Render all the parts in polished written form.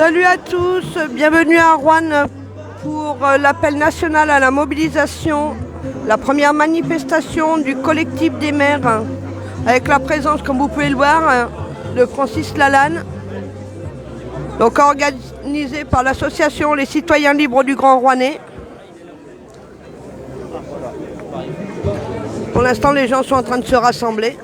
Salut à tous, bienvenue à Roanne pour l'appel national à la mobilisation, la première manifestation du collectif des maires, avec la présence, comme vous pouvez le voir, de Francis Lalanne, donc organisé par l'association Les Citoyens Libres du Grand Rouennais. Pour l'instant, les gens sont en train de se rassembler.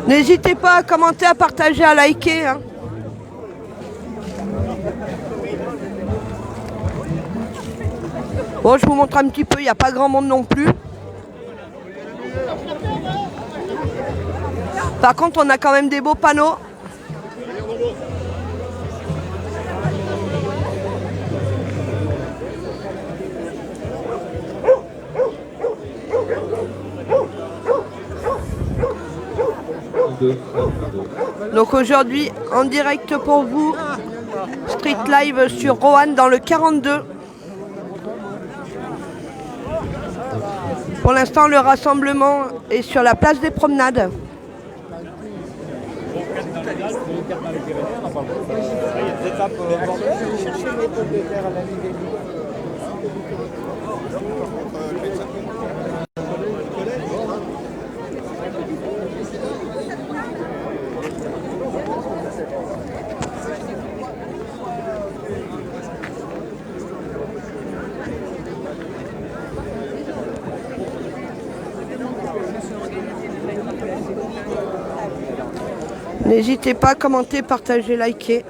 N'hésitez pas à commenter, à partager, à liker. Bon, je vous montre un petit peu, il n'y a pas grand monde non plus. Par contre, on a quand même des beaux panneaux. Donc aujourd'hui, en direct pour vous, Street Live sur Roanne dans le 42. Pour l'instant, le rassemblement est sur la place des promenades. N'hésitez pas à commenter, partager, liker.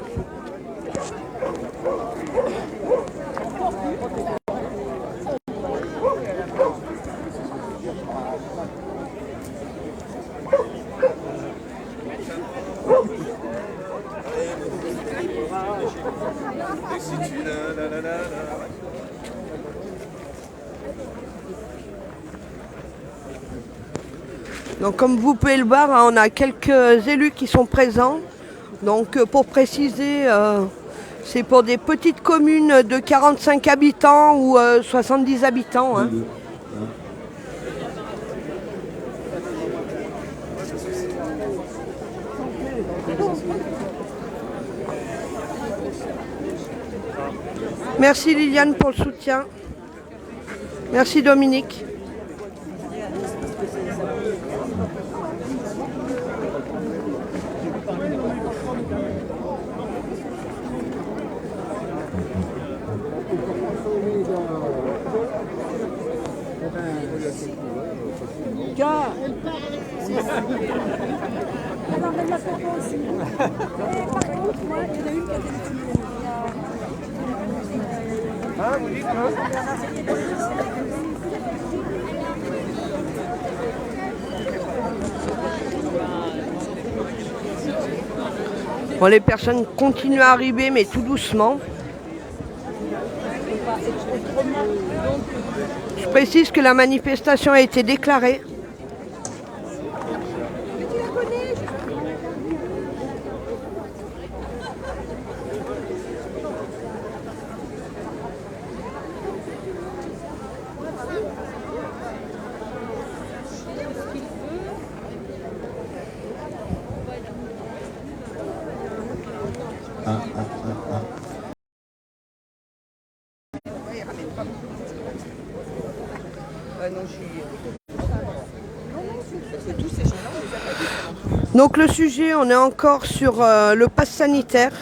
Donc comme vous pouvez le voir, on a quelques élus qui sont présents. Donc pour préciser, c'est pour des petites communes de 45 habitants ou 70 habitants. Merci Liliane pour le soutien. Merci Dominique. Bon, les personnes continuent à arriver, mais tout doucement. Je précise que la manifestation a été déclarée. Donc le sujet, on est encore sur le pass sanitaire.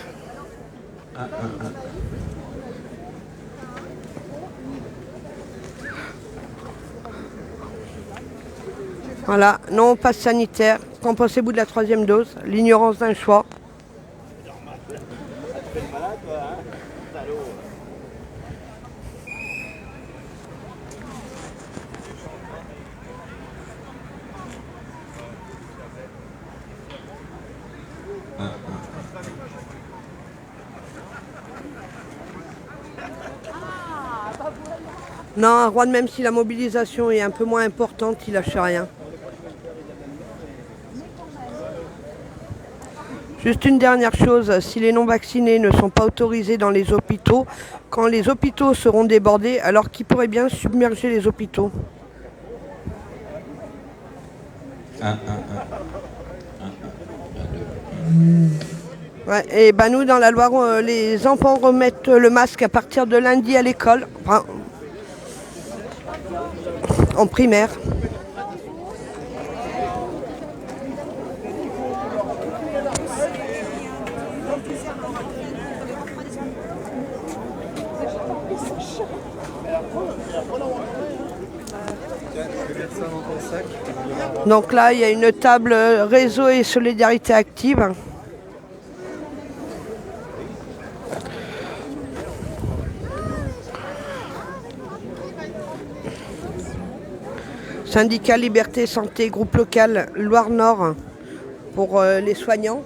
Voilà, non au pass sanitaire. Qu'en pensez-vous de la 3e dose? L'ignorance d'un choix. Non, à Roanne, même si la mobilisation est un peu moins importante, il lâche rien. Juste une dernière chose, si les non-vaccinés ne sont pas autorisés dans les hôpitaux, quand les hôpitaux seront débordés, alors qui pourrait bien submerger les hôpitaux? Ouais, et ben nous, dans la Loire, les enfants remettent le masque à partir de lundi à l'école, enfin, en primaire. Donc là, il y a une table réseau et solidarité active. Syndicat Liberté Santé, groupe local Loire-Nord pour les soignants.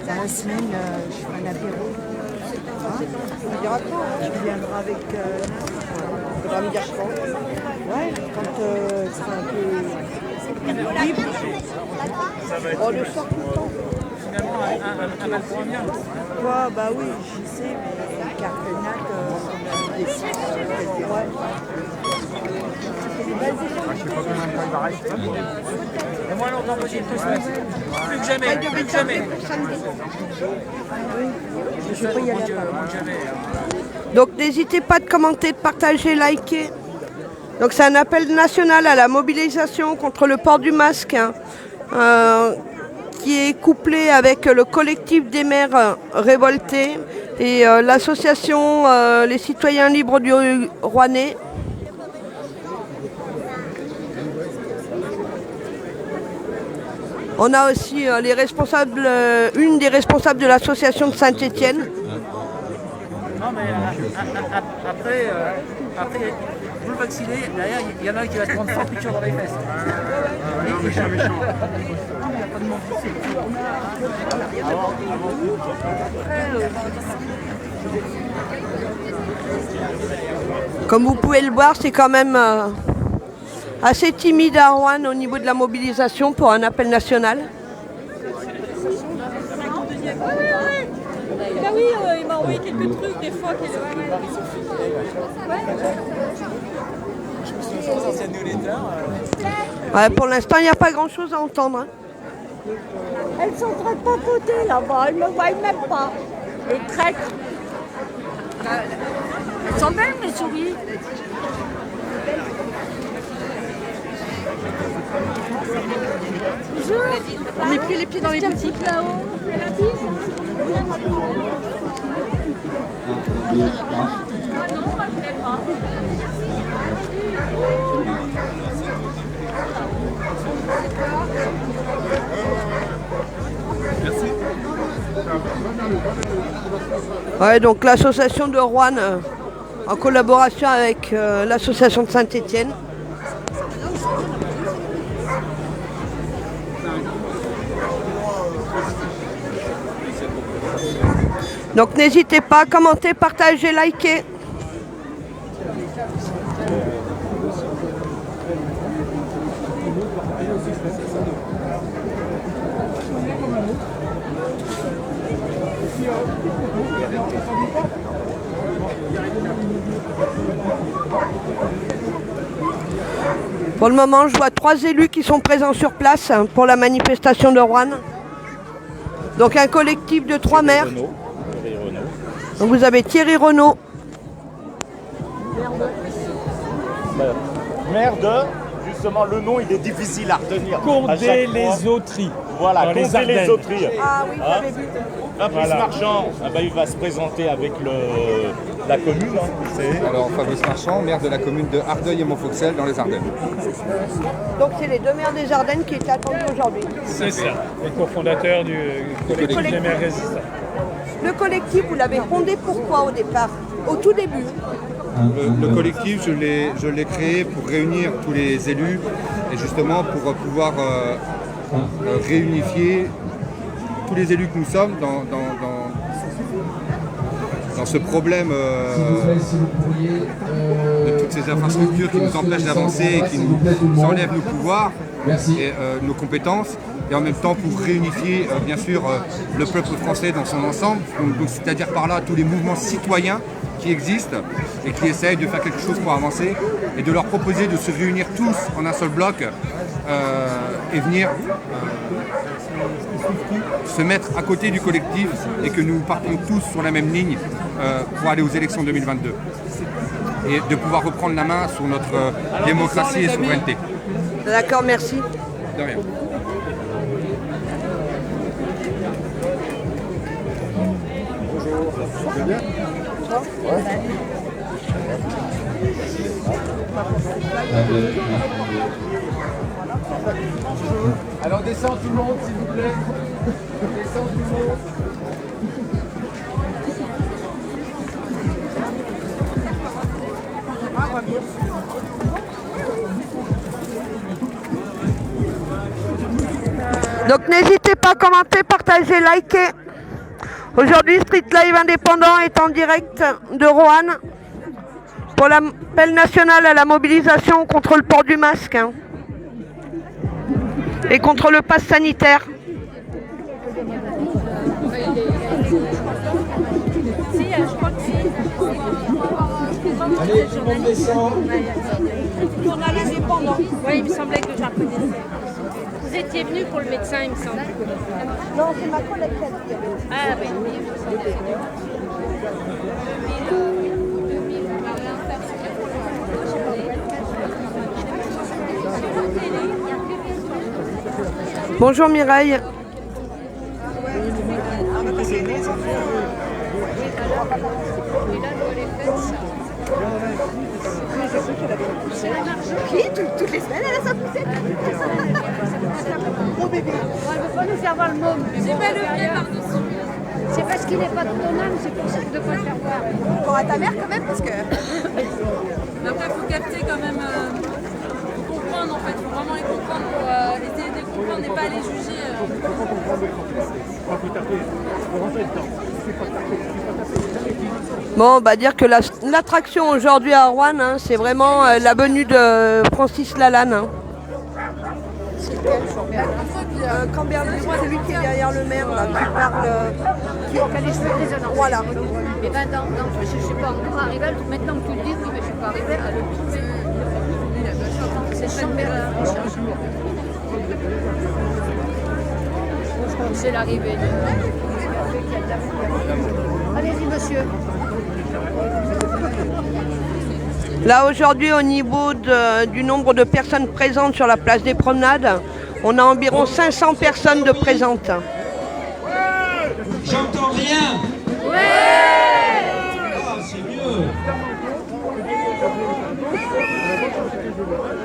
Dans la semaine, je ferai un apéro. Tu viendras avec Tu vas me dire quand. ouais, quand tu seras un peu libre. Oh, le soir tout le temps. Finalement, un mal pour un bien. Toi, bah oui, je sais, mais Carpenat, on a décidé. Ouais. Je sais pas combien de temps il va rester. Et moi, longtemps possible, tout ça. Plus que jamais, plus que jamais. Je peux pas y aller à Paris. Moins que jamais. Donc n'hésitez pas de commenter, de partager, liker. Donc c'est un appel national à la mobilisation contre le port du masque, hein, qui est couplé avec le collectif des maires révoltés et l'association Les Citoyens Libres du Rouennais. On a aussi les responsables, une des responsables de l'association de Saint-Étienne. Non, mais après, vous le vaccinez, derrière, il y en a un qui va se prendre 100 piqûres dans les fesses. Non, mais c'est méchant. Il n'y a pas de monde ici. Comme vous pouvez le voir, c'est quand même assez timide à Rouen au niveau de la mobilisation pour un appel national. Bah oui, il m'a envoyé quelques trucs des fois. Ouais, pour l'instant, il n'y a pas grand-chose à entendre, hein. Elles sont en train de papoter là-bas, elles ne me voient même pas. Les traîtres. Elles sont belles mes souris. Bonjour. On met plus les pieds dans les boutiques là-haut. La bise. Ouais, donc l'association de Rouen, en collaboration avec l'association de Saint-Étienne. Donc n'hésitez pas à commenter, partager, liker. Pour le moment, je vois 3 élus qui sont présents sur place pour la manifestation de Roanne. Donc un collectif de 3 maires. Donc vous avez Thierry Renaud. Maire de, justement, le nom il est difficile à retenir. Condé-les-Autries. Voilà, dans les Condé-les-Autries. Ah oui, Hein, j'avais vu. Fabrice Marchand, il va se présenter avec la commune. Alors Fabrice Marchand, maire de la commune de Ardeuil et Montfaucel dans les Ardennes. Donc c'est les 2 maires des Ardennes qui étaient attendus aujourd'hui. C'est ça. Les cofondateurs du collectif des maires résistants. Le collectif, vous l'avez fondé pourquoi au départ? Au tout début? Le collectif, je l'ai créé pour réunir tous les élus et justement pour pouvoir réunifier tous les élus que nous sommes dans ce problème de toutes ces infrastructures qui nous empêchent d'avancer et qui nous enlèvent nos pouvoirs et nos compétences, et en même temps pour réunifier bien sûr le peuple français dans son ensemble, donc c'est-à-dire par là tous les mouvements citoyens qui existent et qui essayent de faire quelque chose pour avancer et de leur proposer de se réunir tous en un seul bloc et venir se mettre à côté du collectif et que nous partons tous sur la même ligne pour aller aux élections 2022 et de pouvoir reprendre la main sur notre démocratie et souveraineté. D'accord, merci. De rien. Alors descend tout le monde s'il vous plaît. Descend tout le monde. Donc n'hésitez pas à commenter, partager, liker. Aujourd'hui, Street Live Indépendant est en direct de Roanne pour l'appel national à la mobilisation contre le port du masque et contre le pass sanitaire. Allez, tout le monde descend. Journal indépendant. Oui, il me semblait que je la connaissais. Vous étiez venu pour le médecin, il me semble. Non, c'est ma collègue qui a dit. Ah oui. Bonjour Mireille. Toutes les semaines, elle a sa poussette. Gros bébé. Elle ne veut pas nous faire voir le môme. C'est pas le pied par-dessus. C'est parce qu'il n'est pas de ton âme, c'est pour ça que de ne pas le faire voir. Pour à ta mère quand même, parce que... Après, il faut capter quand même, faut comprendre en fait, il faut vraiment les comprendre pour essayer de les comprendre et pas les juger. Bon, on va dire que l'attraction aujourd'hui à Roanne, c'est vraiment la venue de Francis Lalanne. Camberlin, c'est celui qui est derrière le maire, là, qui parle... Qui a les cheveux grisonnants. Voilà. Et ben je ne suis pas encore arrivée, maintenant que tu le dis, oui, mais je ne suis pas arrivée à le trouver. C'est Chamberlain, on cherche. C'est l'arrivée. Allez-y, monsieur. Là aujourd'hui, au niveau du nombre de personnes présentes sur la place des Promenades, on a environ 500 personnes de présentes. J'entends rien. Ouais. Ah, c'est mieux.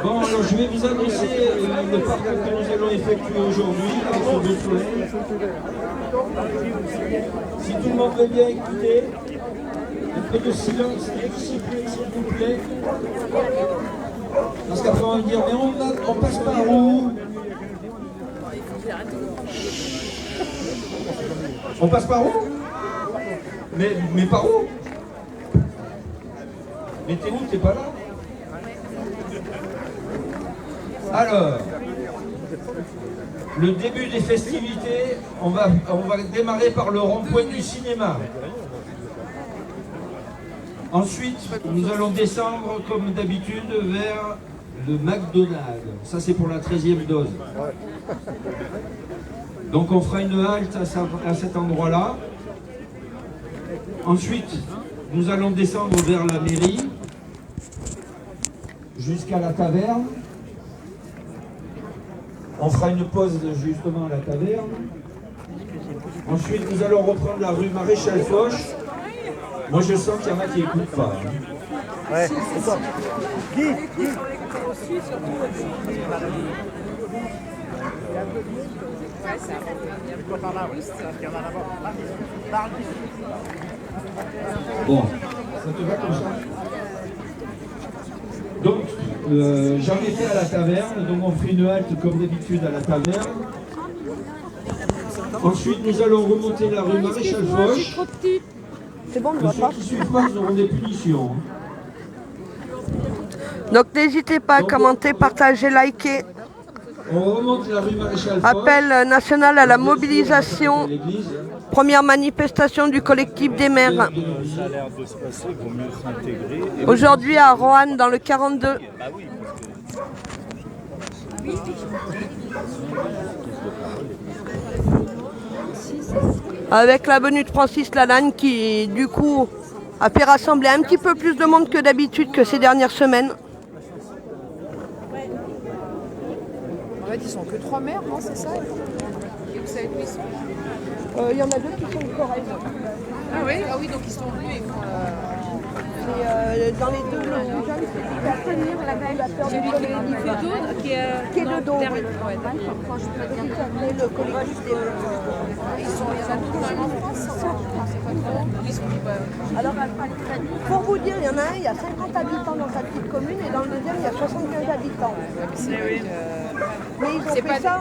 Bon, alors je vais vous annoncer le parcours que nous allons effectuer aujourd'hui avec ce beau soleil. Si tout le monde veut bien écouter, un peu de silence et discipline s'il vous plaît. Parce qu'après on va me dire, mais on passe par où? On passe par où? Mais par où? Mais t'es où? T'es pas là? Alors, le début des festivités, on va démarrer par le rond-point du cinéma. Ensuite, nous allons descendre, comme d'habitude, vers le McDonald's. Ça, c'est pour la 13e dose. Donc, on fera une halte à cet endroit-là. Ensuite, nous allons descendre vers la mairie, jusqu'à la taverne. On fera une pause justement à la taverne. Ensuite, nous allons reprendre la rue Maréchal Foch. Moi, je sens qu'il y en a qui n'écoutent pas. Ouais, c'est ça. Bon, ça te va comme ça? Donc, j'en étais à la taverne, donc on fait une halte comme d'habitude à la taverne. Ensuite, nous allons remonter la rue Maréchal Foch. C'est bon, on ne voit pas. Ceux qui suivent pas, ils auront des punitions. Donc n'hésitez pas à commenter, partager, liker. On remonte la rue Maréchal Foch. Appel national à la mobilisation. Première manifestation du collectif des maires. Ça a l'air de se passer, il vaut mieux s'intégrer. Aujourd'hui à Roanne dans le 42. Avec la venue de Francis Lalanne qui du coup a fait rassembler un petit peu plus de monde que d'habitude que ces dernières semaines. En fait, ils sont que 3 maires, non, c'est ça? Et vous savez où ils sont? Il y en a 2 qui sont corrects. Ah oui, donc ils sont venus. Dans les 2, le jeune, c'est à tenir la veille, la peur du collectif. Il fait d'autres qui est de dos, derrière. oui. Le collectif des Ils sont, il y en a beaucoup même en France. C'est pas trop. Ils sont Alors, pour vous dire, il y en a un, il y a 50 habitants dans sa petite commune et dans le deuxième, il y a 75 habitants. Mais ils ont fait ça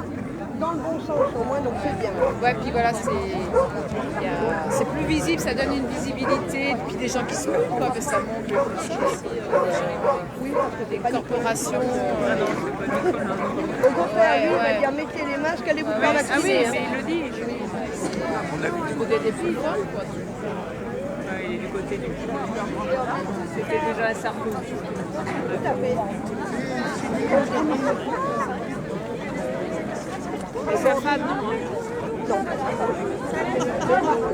dans le bon sens au moins, donc c'est bien. Ouais, puis voilà, c'est plus visible, ça donne une visibilité, puis des gens qui se montrent, quoi, que ça montre aussi des corporations. Au contraire, lui, il va dire mettez les masques, allez vous faire vacciner. Ah oui, mais il le dit. On a vu du côté des filles, quoi. Il est du côté du C'était déjà à Sarkozy. Tout à fait. Et sa femme, non? Non.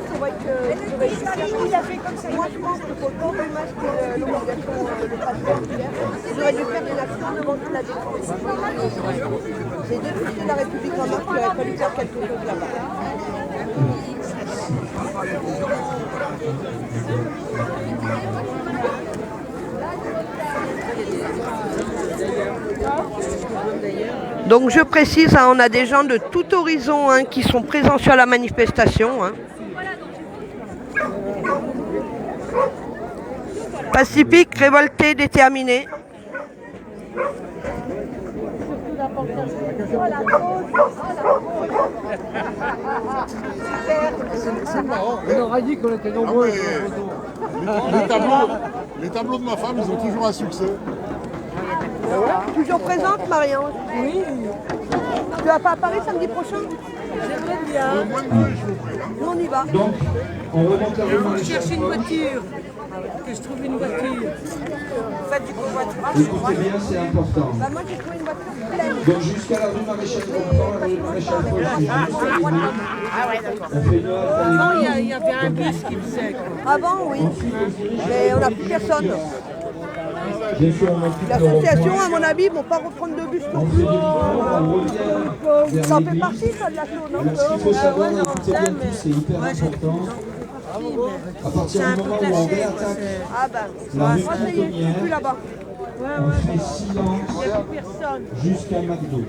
C'est vrai que il a fait comme ça. Moi, je pense que pour le port du masque et l'obligation, le pass sanitaire, ils auraient dû faire des actions devant toute la défense. C'est deux députés de la République en marche qui auraient fallu faire quelque chose là-bas. Donc je précise, hein, on a des gens de tout horizon hein, qui sont présents sur la manifestation. Hein. Pacifique, révolté, déterminé. C'est marrant. On aurait dit qu'on était nombreux. Les tableaux de ma femme, ils ont toujours un succès. Toujours présente, Marie-Ange? Oui. Tu vas pas à Paris samedi prochain? J'aimerais bien. Nous, on y va. Donc, on remonte la rue Je Maréchal cherche une Foch. voiture. Que je trouve une voiture. Faites du covoiturage. Écoutez bien, c'est important. Bah, moi, j'ai trouvé une voiture pleine. Donc jusqu'à la rue Maréchal Foch, la rue Maréchal Foch, c'est juste à l'église. On fait une halte à Avant, l'église. il y avait un bus qui faisait. Avant, oui. Ensuite, on se dirige Mais on n'a plus personne. Bien sûr, on occupe le L'association, rond-point. à mon avis, ne vont pas reprendre de bus non On fait plus. demi-tour, on revient vers Ça en fait l'église. partie, ça, de l'asso, non? Alors, ce qu'il faut savoir, écoutez bien tous, c'est hyper important. À partir du moment où on réattaque Ah ben, la moi, rue ça y est, je suis Cantonnière, plus là-bas. on fait silence jusqu'à McDo.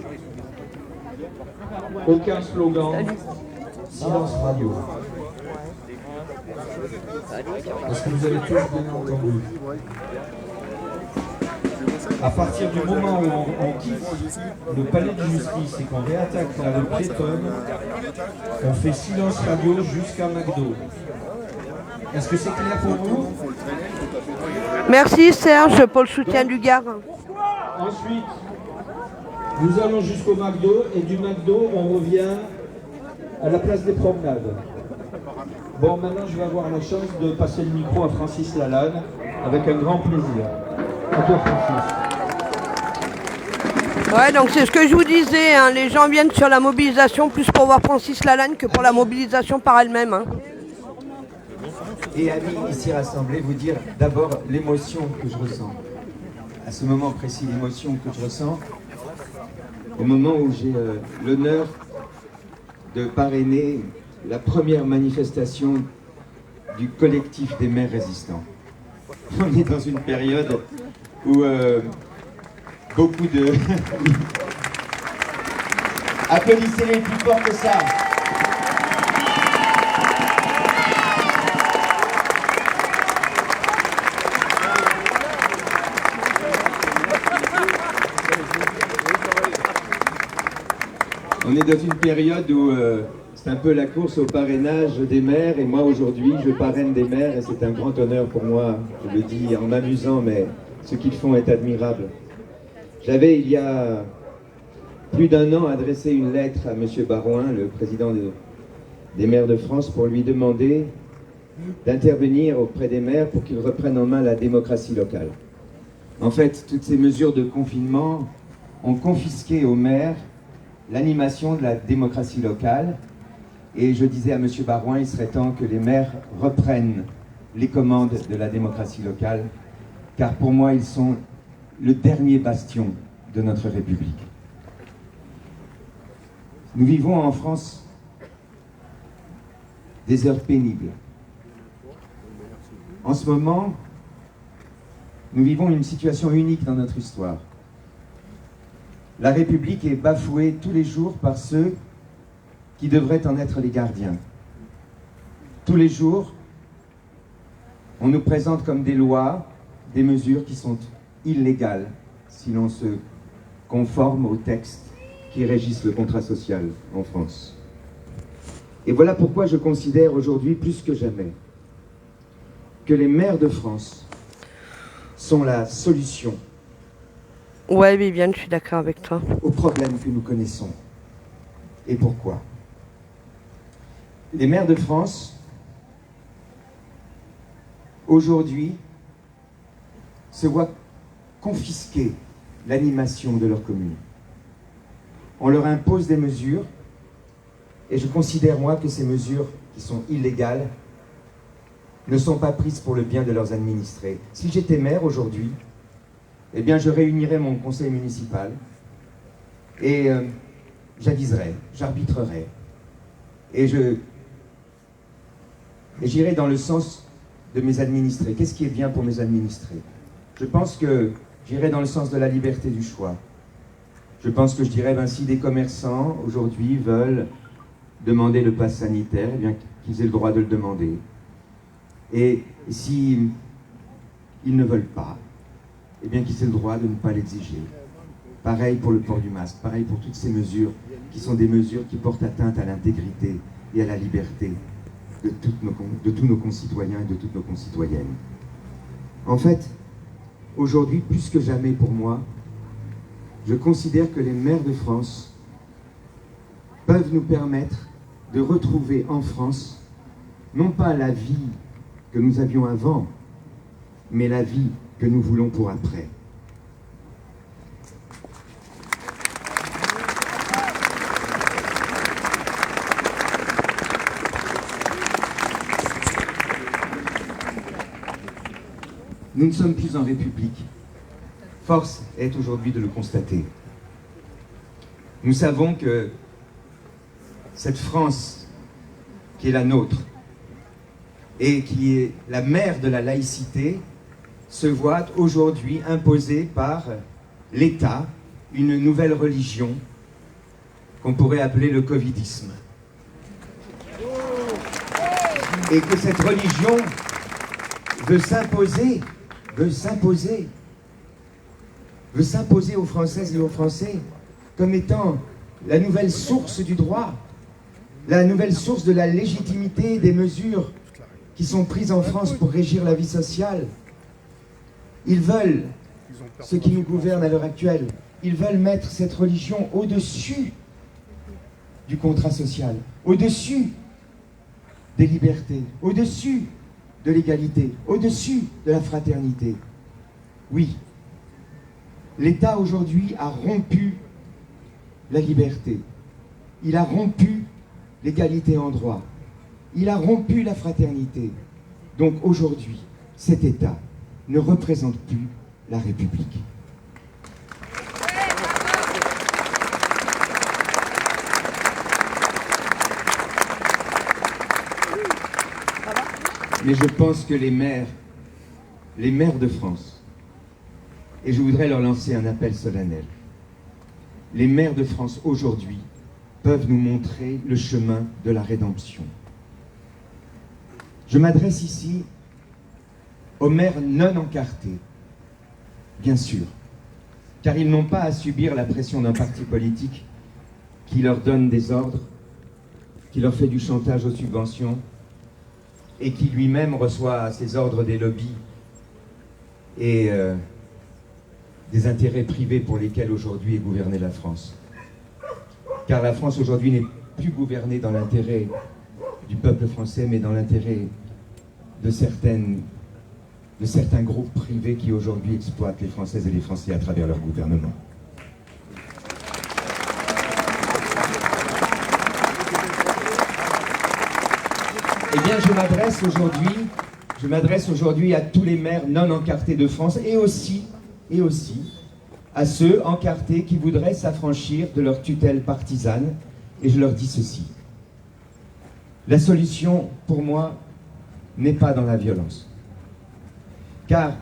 Aucun slogan, silence radio. Est-ce que vous avez tous bien entendu? À partir du moment où on quitte le palais de justice et qu'on réattaque la rue piétonne, on fait silence radio jusqu'à McDo. Est-ce que c'est clair pour vous? Merci Serge pour le soutien du Gard. Ensuite, nous allons jusqu'au McDo et du McDo, on revient à la place des promenades. Bon, maintenant, je vais avoir la chance de passer le micro à Francis Lalanne avec un grand plaisir. À toi, Francis. Ouais, donc c'est ce que je vous disais, hein, les gens viennent sur la mobilisation plus pour voir Francis Lalanne que pour la mobilisation par elle-même. Hein. Et amis ici rassemblés, vous dire d'abord l'émotion que je ressens. À ce moment précis, l'émotion que je ressens, au moment où j'ai l'honneur de parrainer la première manifestation du collectif des maires résistants. On est dans une période où beaucoup de... Applaudissez-les plus fort que ça. On est dans une période où c'est un peu la course au parrainage des maires, et moi aujourd'hui je parraine des maires et c'est un grand honneur pour moi, je le dis en m'amusant, mais ce qu'ils font est admirable. J'avais il y a plus d'1 an adressé une lettre à M. Barouin, le président des maires de France, pour lui demander d'intervenir auprès des maires pour qu'ils reprennent en main la démocratie locale. En fait, toutes ces mesures de confinement ont confisqué aux maires l'animation de la démocratie locale, et je disais à M. Barouin, il serait temps que les maires reprennent les commandes de la démocratie locale, car pour moi ils sont le dernier bastion de notre République. Nous vivons en France des heures pénibles. En ce moment, nous vivons une situation unique dans notre histoire. La République est bafouée tous les jours par ceux qui devraient en être les gardiens. Tous les jours, on nous présente comme des lois, des mesures qui sont illégales si l'on se conforme aux textes qui régissent le contrat social en France. Et voilà pourquoi je considère aujourd'hui plus que jamais que les maires de France sont la solution. Ouais, Viviane, je suis d'accord avec toi. Aux problèmes que nous connaissons. Et pourquoi? Les maires de France, aujourd'hui, se voient confisquer l'animation de leur commune. On leur impose des mesures, et je considère, moi, que ces mesures, qui sont illégales, ne sont pas prises pour le bien de leurs administrés. Si j'étais maire aujourd'hui, eh bien, je réunirais mon conseil municipal et j'aviserais, j'arbitrerais. Et j'irais dans le sens de mes administrés. Qu'est-ce qui est bien pour mes administrés? Je pense que j'irais dans le sens de la liberté du choix. Je pense que je dirais, ben, si des commerçants, aujourd'hui, veulent demander le pass sanitaire, eh bien, qu'ils aient le droit de le demander. Et si ils ne veulent pas, eh bien qu'ils aient le droit de ne pas l'exiger. Pareil pour le port du masque, pareil pour toutes ces mesures qui sont des mesures qui portent atteinte à l'intégrité et à la liberté de tous nos concitoyens et de toutes nos concitoyennes. En fait, aujourd'hui, plus que jamais pour moi, je considère que les maires de France peuvent nous permettre de retrouver en France, non pas la vie que nous avions avant, mais la vie que nous voulons pour après. Nous ne sommes plus en République. Force est aujourd'hui de le constater. Nous savons que cette France qui est la nôtre et qui est la mère de la laïcité se voit aujourd'hui imposer par l'État une nouvelle religion qu'on pourrait appeler le covidisme. Et que cette religion veut s'imposer aux Françaises et aux Français comme étant la nouvelle source du droit, la nouvelle source de la légitimité des mesures qui sont prises en France pour régir la vie sociale. Ils veulent, ceux qui nous gouvernent à l'heure actuelle, ils veulent mettre cette religion au-dessus du contrat social, au-dessus des libertés, au-dessus de l'égalité, au-dessus de la fraternité. Oui, L'État aujourd'hui a rompu la liberté. Il a rompu l'égalité en droit. Il a rompu la fraternité. Donc aujourd'hui, cet État ne représente plus la République. Mais je pense que les maires de France, et je voudrais leur lancer un appel solennel, les maires de France aujourd'hui peuvent nous montrer le chemin de la rédemption. Je m'adresse ici aux maires non encartés, bien sûr, car ils n'ont pas à subir la pression d'un parti politique qui leur donne des ordres, qui leur fait du chantage aux subventions, et qui lui-même reçoit ses ordres des lobbies et des intérêts privés pour lesquels aujourd'hui est gouvernée la France. Car la France aujourd'hui n'est plus gouvernée dans l'intérêt du peuple français, mais dans l'intérêt de certains groupes privés qui aujourd'hui exploitent les Françaises et les Français à travers leur gouvernement. Eh bien, je m'adresse aujourd'hui à tous les maires non encartés de France et aussi à ceux encartés qui voudraient s'affranchir de leur tutelle partisane. Et je leur dis ceci. La solution, pour moi, n'est pas dans la violence. Car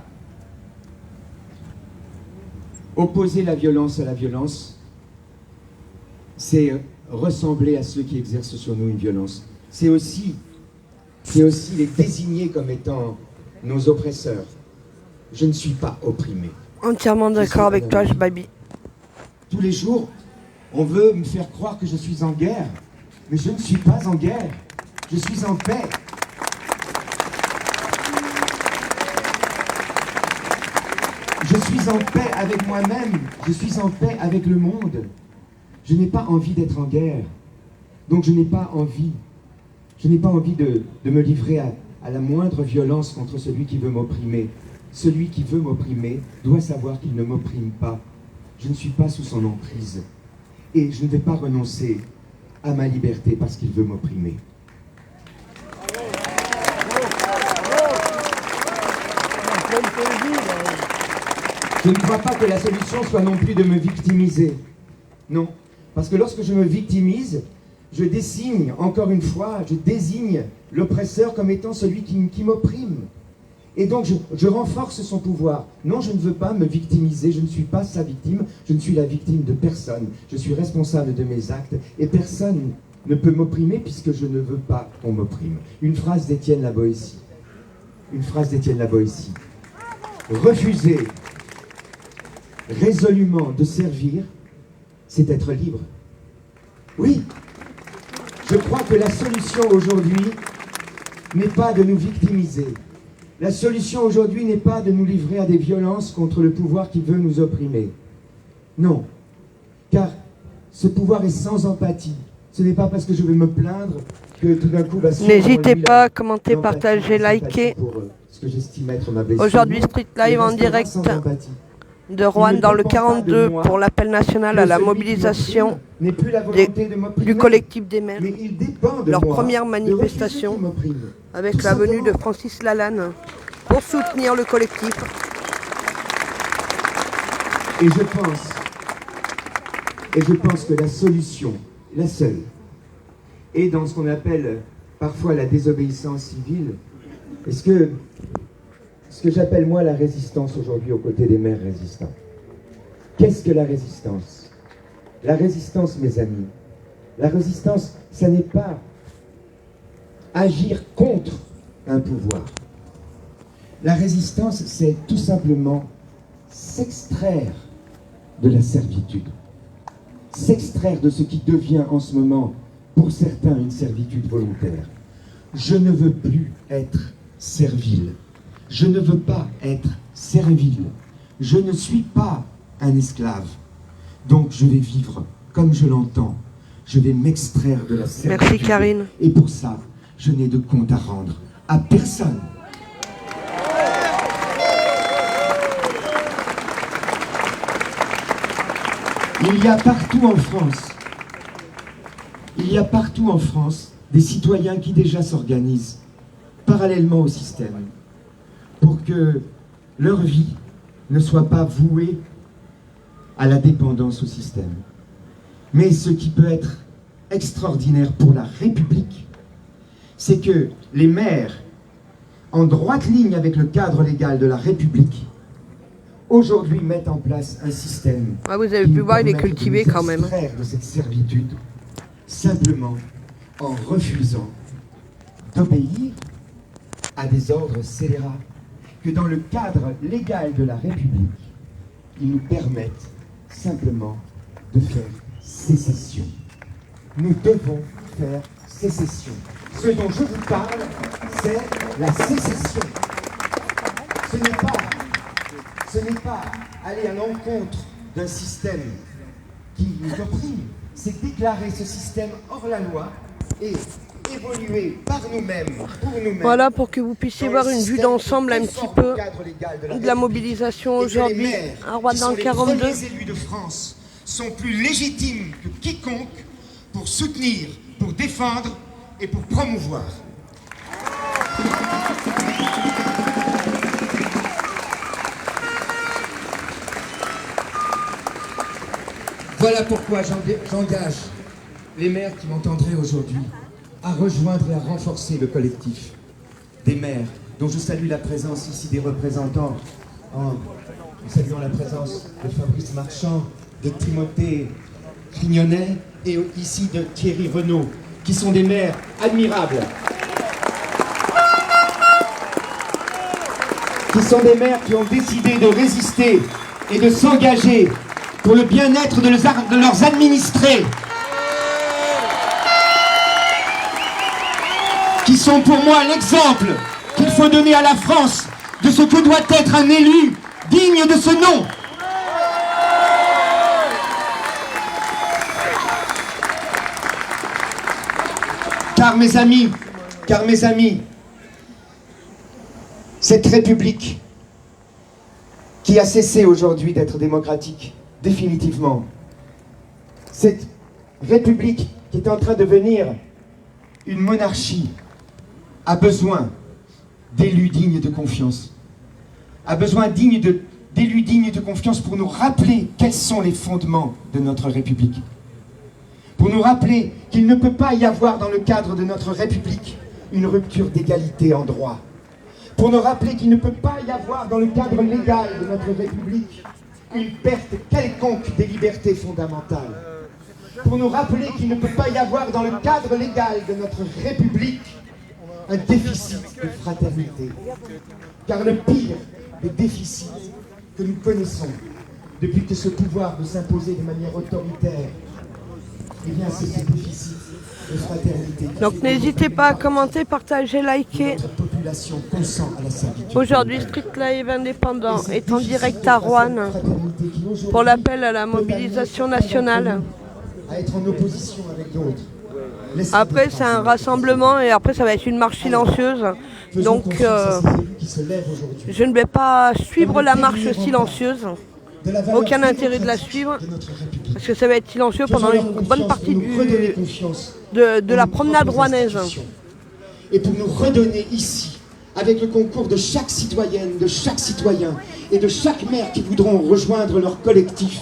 opposer la violence à la violence, c'est ressembler à ceux qui exercent sur nous une violence. C'est aussi les désigner comme étant nos oppresseurs. Je ne suis pas opprimé. Entièrement d'accord avec toi, Babi. Tous les jours, on veut me faire croire que je suis en guerre. Mais je ne suis pas en guerre. Je suis en paix. Je suis en paix avec moi-même. Je suis en paix avec le monde. Je n'ai pas envie d'être en guerre. Donc je n'ai pas envie de me livrer à la moindre violence contre celui qui veut m'opprimer. Celui qui veut m'opprimer doit savoir qu'il ne m'opprime pas. Je ne suis pas sous son emprise. Et je ne vais pas renoncer à ma liberté parce qu'il veut m'opprimer. Je ne crois pas que la solution soit non plus de me victimiser. Non. Parce que lorsque je me victimise, je désigne, encore une fois, je désigne l'oppresseur comme étant celui qui m'opprime. Et donc je renforce son pouvoir. Non, je ne veux pas me victimiser, je ne suis pas sa victime, je ne suis la victime de personne. Je suis responsable de mes actes et personne ne peut m'opprimer puisque je ne veux pas qu'on m'opprime. Une phrase d'Étienne La Boétie. Une phrase d'Étienne La Boétie. Refuser résolument de servir, c'est être libre. Oui, je crois que la solution aujourd'hui n'est pas de nous victimiser. La solution aujourd'hui n'est pas de nous livrer à des violences contre le pouvoir qui veut nous opprimer. Non, car ce pouvoir est sans empathie. Ce n'est pas parce que je vais me plaindre que tout d'un coup va se... N'hésitez pas à commenter, partager, liker. Aujourd'hui, Street Live en direct de Rouen dans le 42 pour l'appel national à la mobilisation du collectif des maires. Leur première manifestation avec la venue de Francis Lalanne pour soutenir le collectif. Et je pense que la solution, la seule, est dans ce qu'on appelle parfois la désobéissance civile. Et ce que j'appelle moi la résistance aujourd'hui aux côtés des maires résistants. Qu'est-ce que la résistance? La résistance, mes amis, la résistance, ça n'est pas agir contre un pouvoir. La résistance, c'est tout simplement s'extraire de la servitude. S'extraire de ce qui devient en ce moment, pour certains, une servitude volontaire. Je ne veux plus être servile. Je ne veux pas être servile. Je ne suis pas un esclave. Donc je vais vivre comme je l'entends. Je vais m'extraire de la servitude. Merci Karine. Et pour ça, je n'ai de compte à rendre à personne. Il y a partout en France, des citoyens qui déjà s'organisent parallèlement au système pour que leur vie ne soit pas vouée à la dépendance au système. Mais ce qui peut être extraordinaire pour la République, c'est que les maires, en droite ligne avec le cadre légal de la République, aujourd'hui mettent en place un système. Ah, vous avez pu voir, il est cultivé quand même. De cette servitude, simplement en refusant d'obéir à des ordres scélérats que dans le cadre légal de la République, ils nous permettent simplement de faire sécession. Nous devons faire sécession. Ce dont je vous parle, c'est la sécession. Ce n'est pas aller à l'encontre d'un système qui nous opprime, c'est déclarer ce système hors la loi et évoluer par nous-mêmes, pour nous-mêmes. Voilà, pour que vous puissiez voir une vue d'ensemble un petit peu de la mobilisation aujourd'hui à Rouen dans le 42. Les élus de France sont plus légitimes que quiconque pour soutenir, pour défendre et pour promouvoir. Voilà pourquoi j'engage les maires qui m'entendraient aujourd'hui à rejoindre et à renforcer le collectif des maires, dont je salue la présence ici des représentants, en saluant la présence de Fabrice Marchand, de Timothée Crignonnet et ici de Thierry Renaud, qui sont des maires admirables. Qui sont des maires qui ont décidé de résister et de s'engager pour le bien-être de leurs administrés, qui sont pour moi l'exemple qu'il faut donner à la France de ce que doit être un élu digne de ce nom. Car mes amis, cette République qui a cessé aujourd'hui d'être démocratique, définitivement, cette République qui est en train de devenir une monarchie, a besoin d'élus dignes de confiance, a besoin d'élus dignes de confiance pour nous rappeler quels sont les fondements de notre République, pour nous rappeler qu'il ne peut pas y avoir dans le cadre de notre République une rupture d'égalité en droit, pour nous rappeler qu'il ne peut pas y avoir dans le cadre légal de notre République une perte quelconque des libertés fondamentales, pour nous rappeler qu'il ne peut pas y avoir dans le cadre légal de notre République un déficit de fraternité. Car le pire des déficits que nous connaissons depuis que ce pouvoir veut s'imposer de manière autoritaire, eh bien c'est ce déficit de fraternité. Donc n'hésitez pas à commenter, partager, liker. Aujourd'hui, Street Live Indépendant est en direct à Rouen pour l'appel à la mobilisation nationale. À être en opposition avec d'autres. Après, c'est un rassemblement et après, ça va être une marche silencieuse. Donc, je ne vais pas suivre la marche silencieuse. Aucun intérêt de la suivre. Parce que ça va être silencieux pendant une bonne partie de la promenade rouennaise. Et pour nous redonner ici, avec le concours de chaque citoyenne, de chaque citoyen et de chaque maire qui voudront rejoindre leur collectif,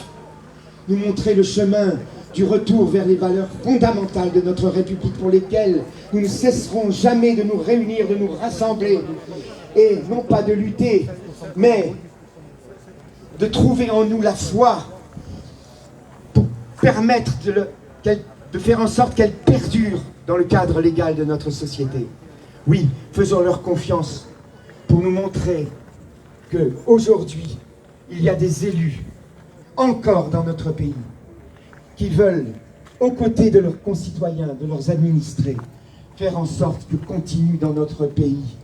nous montrer le chemin du retour vers les valeurs fondamentales de notre République pour lesquelles nous ne cesserons jamais de nous réunir, de nous rassembler et non pas de lutter, mais de trouver en nous la foi pour permettre de faire en sorte qu'elle perdure dans le cadre légal de notre société. Oui, faisons leur confiance pour nous montrer qu'aujourd'hui, il y a des élus encore dans notre pays qui veulent, aux côtés de leurs concitoyens, de leurs administrés, faire en sorte que continue dans notre pays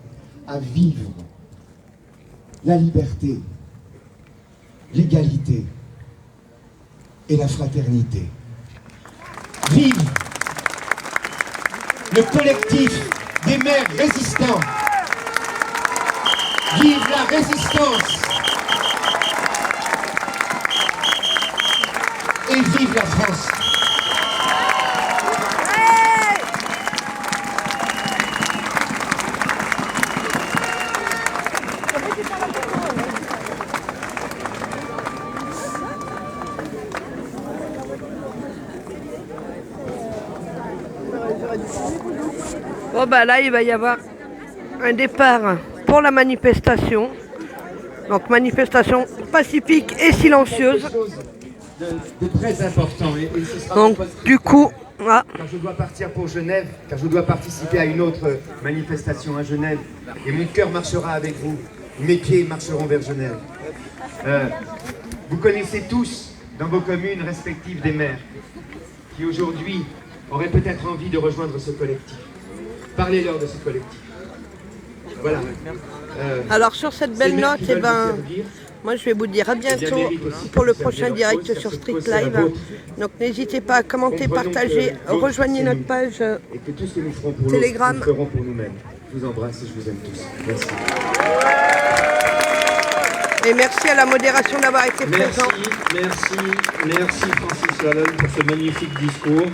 à vivre la liberté, l'égalité et la fraternité. Vive le collectif des maires résistants. Vive la résistance. et vive la France. Bon bah là il va y avoir un départ pour la manifestation. Donc manifestation pacifique et silencieuse. De très important. Et ce sera donc du coup, car je dois partir pour Genève, car je dois participer à une autre manifestation à Genève. Et mon cœur marchera avec vous. Mes pieds marcheront vers Genève. Vous connaissez tous dans vos communes respectives des maires qui aujourd'hui auraient peut-être envie de rejoindre ce collectif. Parlez-leur de ce collectif. Voilà. Alors sur cette belle note, eh ben, moi je vais vous dire à bientôt pour le prochain direct sur Street Live. Donc n'hésitez pas à commenter, partager, rejoignez notre page et que tout ce que nous ferons pour Telegram. nous ferons pour nous-mêmes. Je vous embrasse et je vous aime tous. Merci. Et merci à la modération d'avoir été présent. Merci Francis Lalanne pour ce magnifique discours.